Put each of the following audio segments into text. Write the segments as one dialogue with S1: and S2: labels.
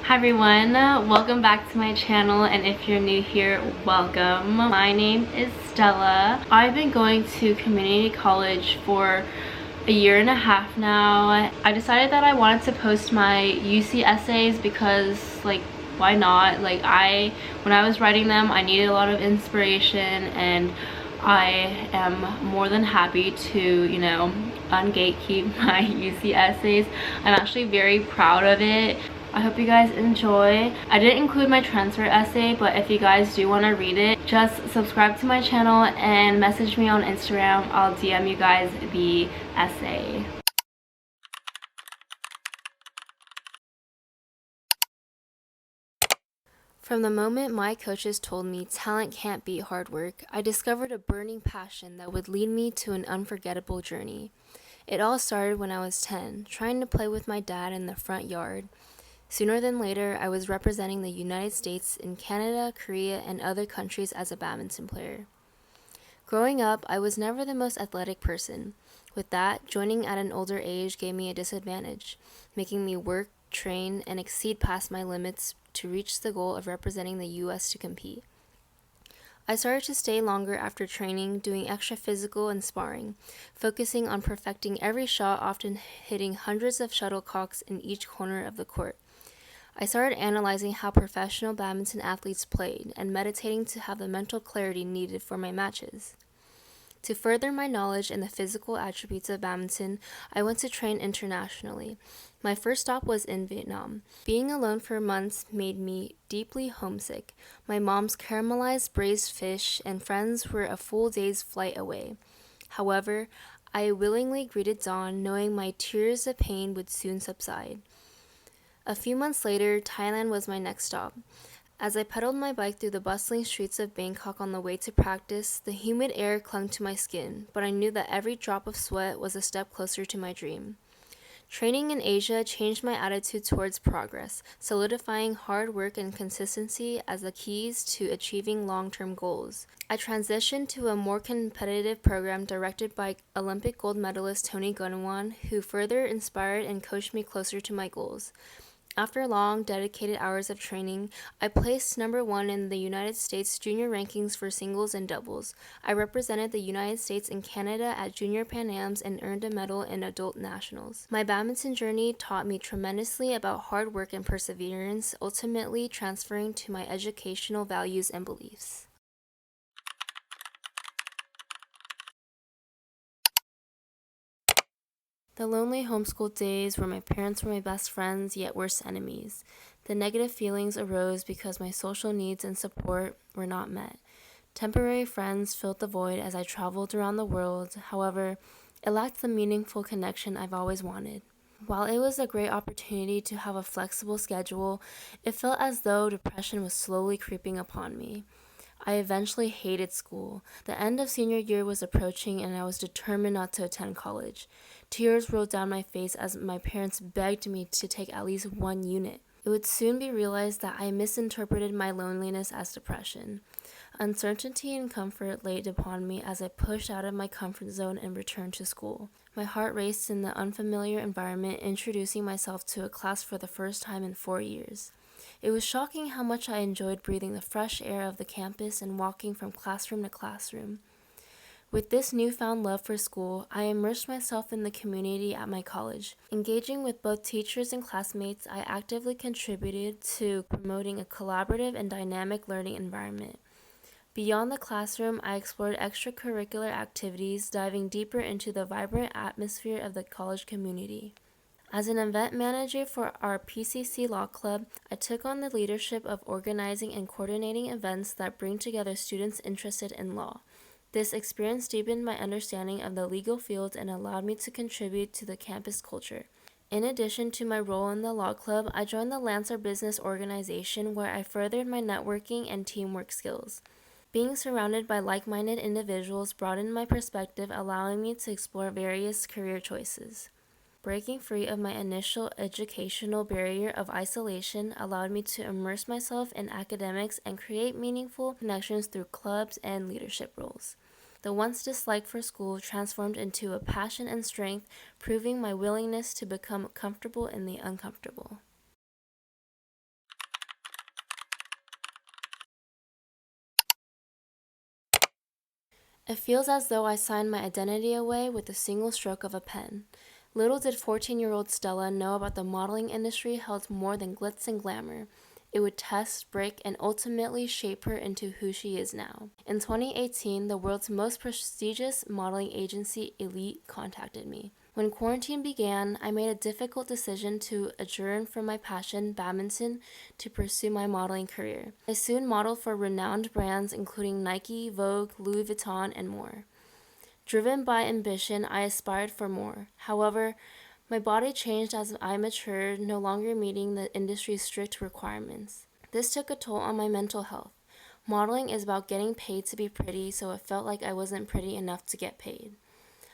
S1: Hi everyone, welcome back to my channel, and if you're new here, welcome. My name is Stella. I've been going to community college for a year and a half now. I decided that I wanted to post my UC essays because, like, why not? Like, when I was writing them, I needed a lot of inspiration, and I am more than happy to, ungatekeep my UC essays. I'm actually very proud of it. I hope you guys enjoy. I didn't include my transfer essay, but if you guys do want to read it, just subscribe to my channel and message me on Instagram. I'll DM you guys the essay. From the moment my coaches told me talent can't beat hard work, I discovered a burning passion that would lead me to an unforgettable journey. It all started when I was 10, trying to play with my dad in the front yard. Sooner than later, I was representing the United States in Canada, Korea, and other countries as a badminton player. Growing up, I was never the most athletic person. With that, joining at an older age gave me a disadvantage, making me work, train, and exceed past my limits to reach the goal of representing the U.S. to compete. I started to stay longer after training, doing extra physical and sparring, focusing on perfecting every shot, often hitting hundreds of shuttlecocks in each corner of the court. I started analyzing how professional badminton athletes played and meditating to have the mental clarity needed for my matches. To further my knowledge in the physical attributes of badminton, I went to train internationally. My first stop was in Vietnam. Being alone for months made me deeply homesick. My mom's caramelized braised fish and friends were a full day's flight away. However, I willingly greeted dawn, knowing my tears of pain would soon subside. A few months later, Thailand was my next stop. As I pedaled my bike through the bustling streets of Bangkok on the way to practice, the humid air clung to my skin, but I knew that every drop of sweat was a step closer to my dream. Training in Asia changed my attitude towards progress, solidifying hard work and consistency as the keys to achieving long-term goals. I transitioned to a more competitive program directed by Olympic gold medalist Tony Gunawan, who further inspired and coached me closer to my goals. After long, dedicated hours of training, I placed number 1 in the United States junior rankings for singles and doubles. I represented the United States and Canada at Junior Pan Ams and earned a medal in adult nationals. My badminton journey taught me tremendously about hard work and perseverance, ultimately transferring to my educational values and beliefs. The lonely homeschool days where my parents were my best friends yet worst enemies. The negative feelings arose because my social needs and support were not met. Temporary friends filled the void as I traveled around the world. However, it lacked the meaningful connection I've always wanted. While it was a great opportunity to have a flexible schedule, it felt as though depression was slowly creeping upon me. I eventually hated school. The end of senior year was approaching, and I was determined not to attend college. Tears rolled down my face as my parents begged me to take at least one unit. It would soon be realized that I misinterpreted my loneliness as depression. Uncertainty and comfort laid upon me as I pushed out of my comfort zone and returned to school. My heart raced in the unfamiliar environment, introducing myself to a class for the first time in 4 years. It was shocking how much I enjoyed breathing the fresh air of the campus and walking from classroom to classroom. With this newfound love for school, I immersed myself in the community at my college. Engaging with both teachers and classmates, I actively contributed to promoting a collaborative and dynamic learning environment. Beyond the classroom, I explored extracurricular activities, diving deeper into the vibrant atmosphere of the college community. As an event manager for our PCC Law Club, I took on the leadership of organizing and coordinating events that bring together students interested in law. This experience deepened my understanding of the legal field and allowed me to contribute to the campus culture. In addition to my role in the law club, I joined the Lancer Business Organization, where I furthered my networking and teamwork skills. Being surrounded by like-minded individuals broadened my perspective, allowing me to explore various career choices. Breaking free of my initial educational barrier of isolation allowed me to immerse myself in academics and create meaningful connections through clubs and leadership roles. The once dislike for school transformed into a passion and strength, proving my willingness to become comfortable in the uncomfortable. It feels as though I signed my identity away with a single stroke of a pen. Little did 14-year-old Stella know about the modeling industry held more than glitz and glamour. It would test, break, and ultimately shape her into who she is now. In 2018, the world's most prestigious modeling agency, Elite, contacted me. When quarantine began, I made a difficult decision to adjourn from my passion, badminton, to pursue my modeling career. I soon modeled for renowned brands including Nike, Vogue, Louis Vuitton, and more. Driven by ambition, I aspired for more. However, my body changed as I matured, no longer meeting the industry's strict requirements. This took a toll on my mental health. Modeling is about getting paid to be pretty, so it felt like I wasn't pretty enough to get paid.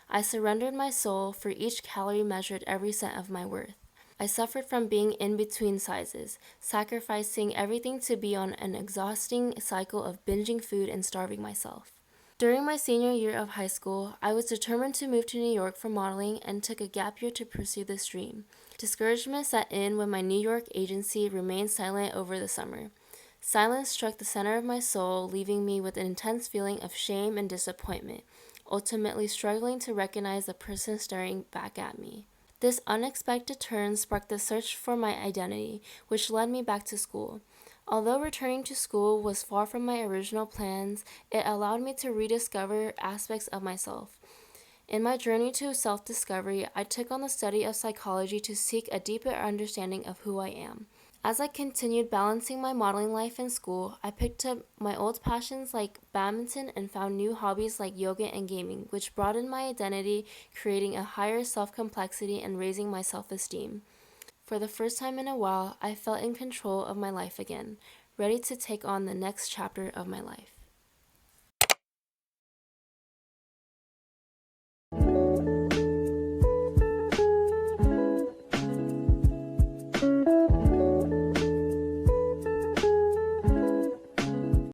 S1: I surrendered my soul, for each calorie measured every cent of my worth. I suffered from being in between sizes, sacrificing everything to be on an exhausting cycle of binging food and starving myself. During my senior year of high school, I was determined to move to New York for modeling and took a gap year to pursue this dream. Discouragement set in when my New York agency remained silent over the summer. Silence struck the center of my soul, leaving me with an intense feeling of shame and disappointment, ultimately struggling to recognize the person staring back at me. This unexpected turn sparked the search for my identity, which led me back to school. Although returning to school was far from my original plans, it allowed me to rediscover aspects of myself. In my journey to self-discovery, I took on the study of psychology to seek a deeper understanding of who I am. As I continued balancing my modeling life and school, I picked up my old passions like badminton and found new hobbies like yoga and gaming, which broadened my identity, creating a higher self-complexity and raising my self-esteem. For the first time in a while, I felt in control of my life again, ready to take on the next chapter of my life.